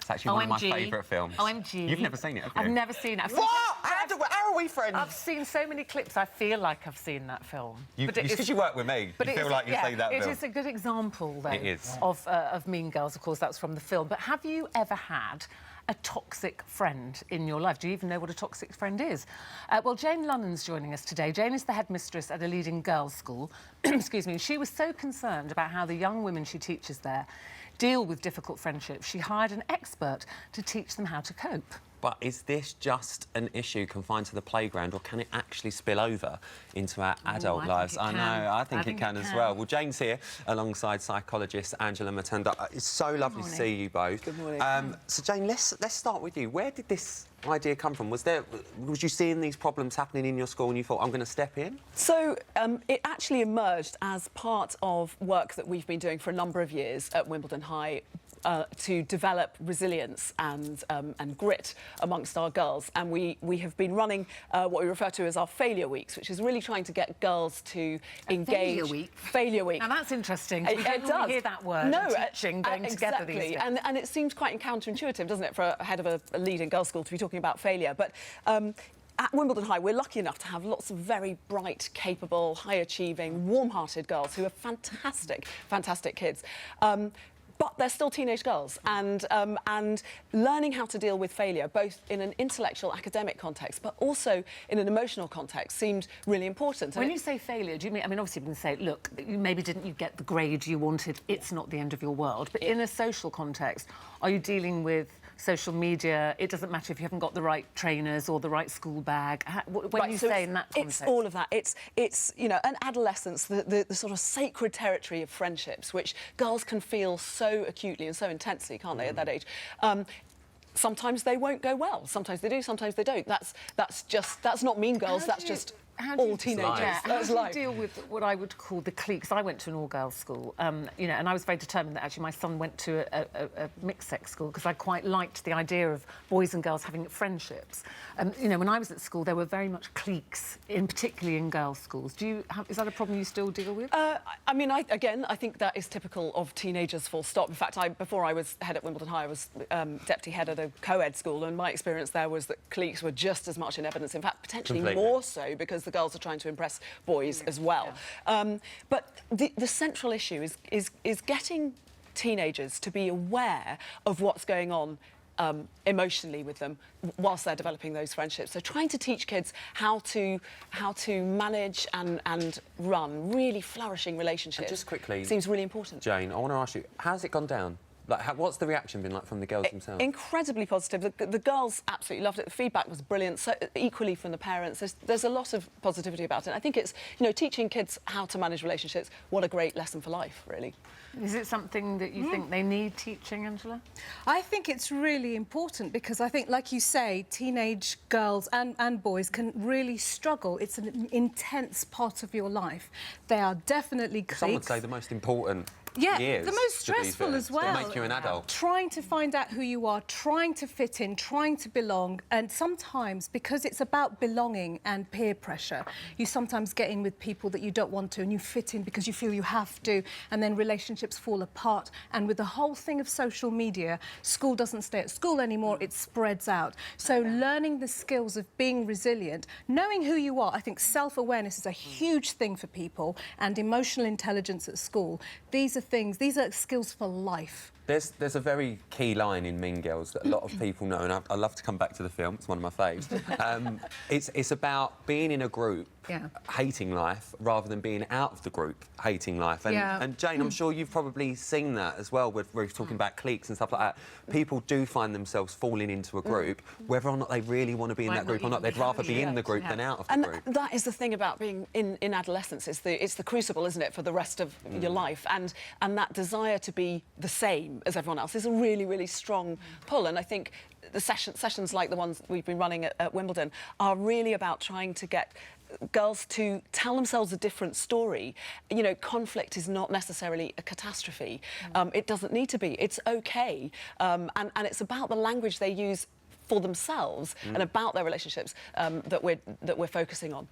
It's actually one of my favourite films. OMG. You've never seen it, have you? I've never seen it. What? How are we friends? I've seen so many clips, I feel like I've seen that film. Because you work with me, you feel like you've seen that film. It is a good example, though, it is. Of Mean Girls. Of course, that's from the film. But have you ever had a toxic friend in your life? Do you even know what a toxic friend is? Well, Jane Lunnon's joining us today. Jane is the headmistress at a leading girls' school. Excuse me. She was so concerned about how the young women she teaches there deal with difficult friendships, she hired an expert to teach them how to cope. But is this just an issue confined to the playground, or can it actually spill over into our adult lives? I know, I think it can as well. Well, Jane's here alongside psychologist Angela Matunda. It's so lovely to see you both. Good morning. So, Jane, let's start with you. Where did this idea come from? Was you seeing these problems happening in your school and you thought, I'm going to step in? So it actually emerged as part of work that we've been doing for a number of years at Wimbledon High to develop resilience and grit amongst our girls. And we have been running what we refer to as our failure weeks, which is really trying to get girls to engage. Failure week? Failure week. Now, that's interesting. We don't really hear that word. No, teaching going together these days. And it seems quite counterintuitive, doesn't it, for a head of a leading girls' school to be talking about failure. But at Wimbledon High, we're lucky enough to have lots of very bright, capable, high-achieving, warm-hearted girls who are fantastic, fantastic kids. But they're still teenage girls, and learning how to deal with failure, both in an intellectual, academic context, but also in an emotional context, seemed really important. When you say failure, do you mean, I mean, obviously you can say, look, maybe didn't you get the grade you wanted, it's not the end of your world, but in a social context, are you dealing with social media? It doesn't matter if you haven't got the right trainers or the right school bag. When you say in that context, it's all of that. It's you know, an adolescence, the sort of sacred territory of friendships, which girls can feel so acutely and so intensely, can't they, at that age? Sometimes they won't go well. Sometimes they do. Sometimes they don't. That's not Mean Girls. That's just all teenagers. Yeah, how do you deal with what I would call the cliques? I went to an all-girls school, you know, and I was very determined that actually my son went to a mixed-sex school because I quite liked the idea of boys and girls having friendships. You know, when I was at school, there were very much cliques, particularly in girls' schools. Is that a problem you still deal with? I mean, I think that is typical of teenagers, full stop. In fact, before I was head at Wimbledon High, I was deputy head at a co-ed school, and my experience there was that cliques were just as much in evidence, in fact, potentially more so, because the girls are trying to impress boys as well. Yeah. But the central issue is getting teenagers to be aware of what's going on emotionally with them whilst they're developing those friendships. So trying to teach kids how to manage and run really flourishing relationships. And just quickly, seems really important. Jane, I want to ask you, how's it gone down? Like, what's the reaction been like from the girls themselves? Incredibly positive. The girls absolutely loved it. The feedback was brilliant. So equally from the parents, there's a lot of positivity about it. I think it's, you know, teaching kids how to manage relationships. What a great lesson for life, really. Is it something that you think they need teaching, Angela? I think it's really important because I think, like you say, teenage girls and boys can really struggle. It's an intense part of your life. They are definitely cliques. Some would say the most important. Yeah, the most stressful as well. To make you an adult. Trying to find out who you are, trying to fit in, trying to belong, and sometimes, because it's about belonging and peer pressure, you sometimes get in with people that you don't want to, and you fit in because you feel you have to, and then relationships fall apart. And with the whole thing of social media, school doesn't stay at school anymore, it spreads out. So learning the skills of being resilient, knowing who you are, I think self-awareness is a huge thing for people, and emotional intelligence at school. These are skills for life. There's a very key line in Mean Girls that a lot of people know, and I love to come back to the film, it's one of my faves. It's about being in a group, hating life, rather than being out of the group, hating life. And Jane, I'm sure you've probably seen that as well, with Ruth talking about cliques and stuff like that. People do find themselves falling into a group, whether or not they really want to be in that group or not, they'd rather be in the group than out of the group. And that is the thing about being in adolescence, it's the crucible, isn't it, for the rest of your life, and that desire to be the same as everyone else is a really, really strong pull. And I think the sessions like the ones we've been running at Wimbledon are really about trying to get girls to tell themselves a different story. You know, conflict is not necessarily a catastrophe. It doesn't need to be. It's okay. And it's about the language they use for themselves and about their relationships that we're focusing on.